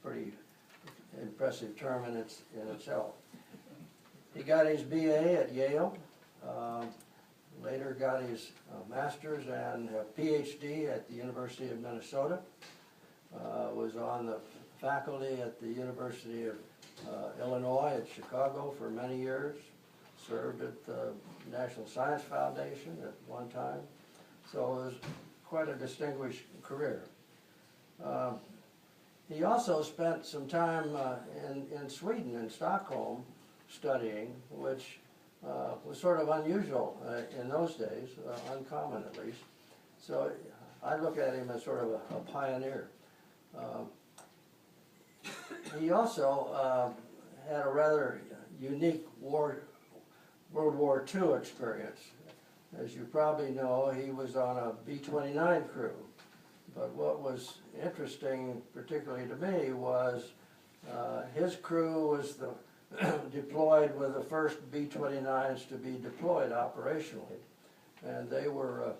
pretty impressive term in itself. He got his BA at Yale, later got his master's and a PhD at the University of Minnesota, was on the faculty at the University of Illinois at Chicago for many years, served at the National Science Foundation at one time, so it was quite a distinguished career. He also spent some time in Sweden, in Stockholm, studying, which was sort of unusual in those days, uncommon at least. So I look at him as sort of a pioneer. He also had a rather unique World War II experience. As you probably know, he was on a B-29 crew. But what was interesting, particularly to me, was his crew was deployed with the first B-29s to be deployed operationally. And they were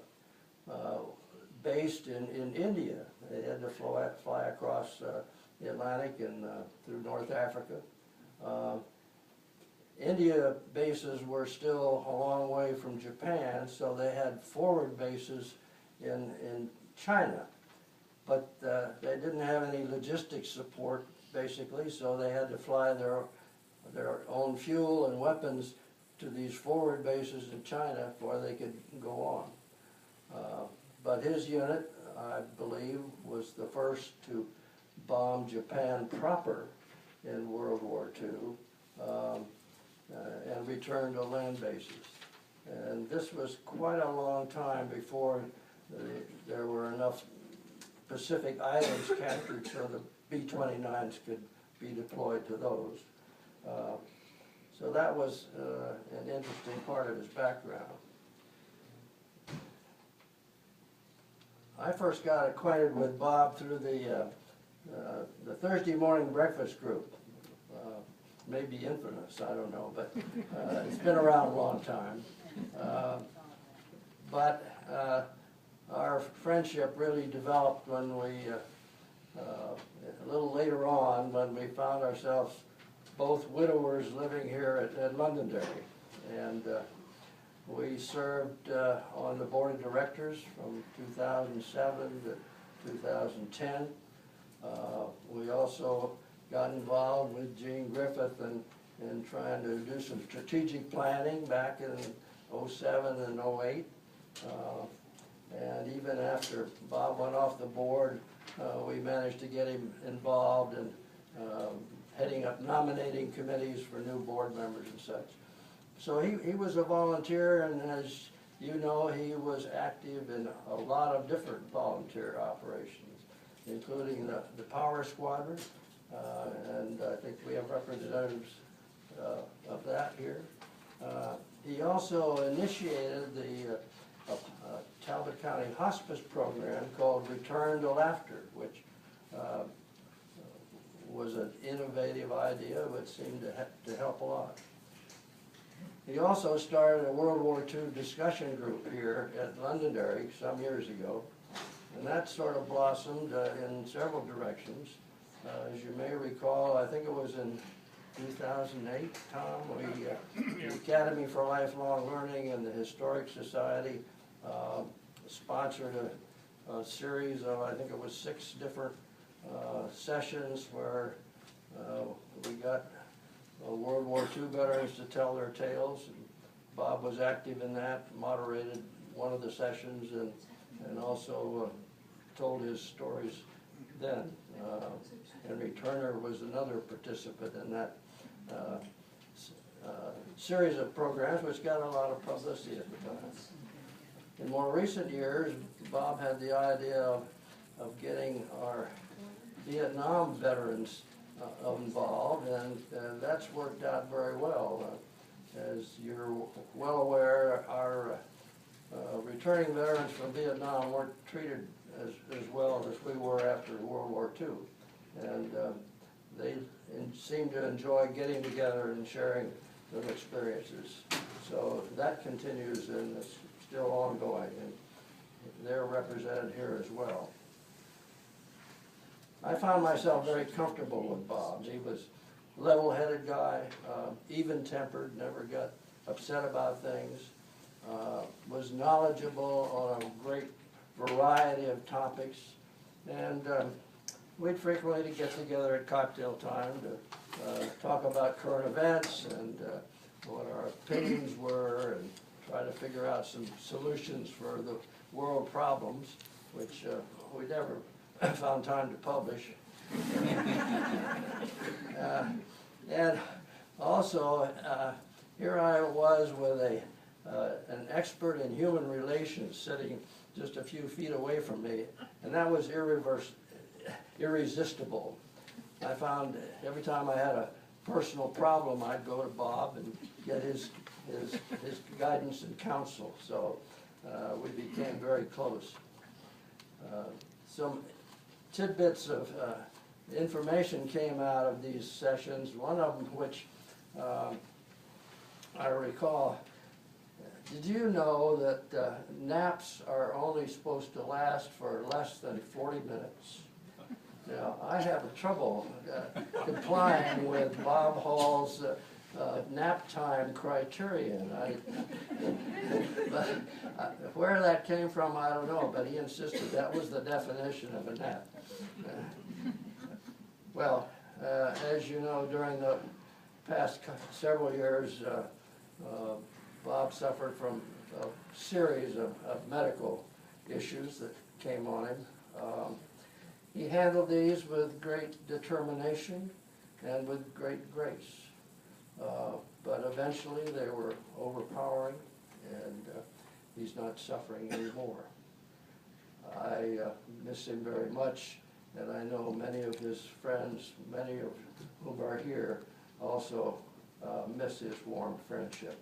based in India. They had to fly across the Atlantic and through North Africa. India bases were still a long way from Japan, so they had forward bases in China. But they didn't have any logistics support, basically, so they had to fly their own fuel and weapons to these forward bases in China before they could go on. But his unit, I believe, was the first to bomb Japan proper in World War II and return to land bases. And this was quite a long time before there were enough Pacific Islands captured so the B-29s could be deployed to those. So that was an interesting part of his background. I first got acquainted with Bob through the Thursday morning breakfast group. Maybe infamous, I don't know, but it's been around a long time. But our friendship really developed when we, a little later on, when we found ourselves both widowers living here at Londonderry. And we served on the board of directors from 2007 to 2010. We also got involved with Gene Griffith in trying to do some strategic planning back in 07 and 08. And even after Bob went off the board, we managed to get him involved in heading up nominating committees for new board members and such. So he was a volunteer, and as you know, he was active in a lot of different volunteer operations, including the Power Squadron, and I think we have representatives of that here. He also initiated the Talbot County Hospice program called Return to Laughter, which was an innovative idea which seemed to help a lot. He also started a World War II discussion group here at Londonderry some years ago, and that sort of blossomed in several directions. As you may recall, I think it was in 2008, Tom, the Academy for Lifelong Learning and the Historic Society sponsored a series of, I think it was 6 different sessions where we got World War II veterans to tell their tales. And Bob was active in that, moderated one of the sessions, and also told his stories then. Henry Turner was another participant in that series of programs, which got a lot of publicity at the time. In more recent years, Bob had the idea of getting our Vietnam veterans involved, and that's worked out very well. As you're well aware, our returning veterans from Vietnam weren't treated as well as we were after World War II. And they seem to enjoy getting together and sharing their experiences. So that continues and is still ongoing, and they're represented here as well. I found myself very comfortable with Bob. He was a level-headed guy, even-tempered, never got upset about things, was knowledgeable on a great variety of topics, and we'd frequently get together at cocktail time to talk about current events and what our opinions were, and try to figure out some solutions for the world problems, which we never found time to publish. And also, here I was with an expert in human relations sitting just a few feet away from me, and that was irresistible. I found every time I had a personal problem, I'd go to Bob and get his guidance and counsel. So we became very close. Some tidbits of information came out of these sessions, one of them which I recall. Did you know that naps are only supposed to last for less than 40 minutes? Now, I have trouble complying with Bob Hall's nap time criterion. Where that came from, I don't know, but he insisted that was the definition of a nap. Well, as you know, during the past several years, Bob suffered from a series of medical issues that came on him. He handled these with great determination and with great grace. But eventually they were overpowering, and he's not suffering anymore. I miss him very much, and I know many of his friends, many of whom are here, also miss his warm friendship.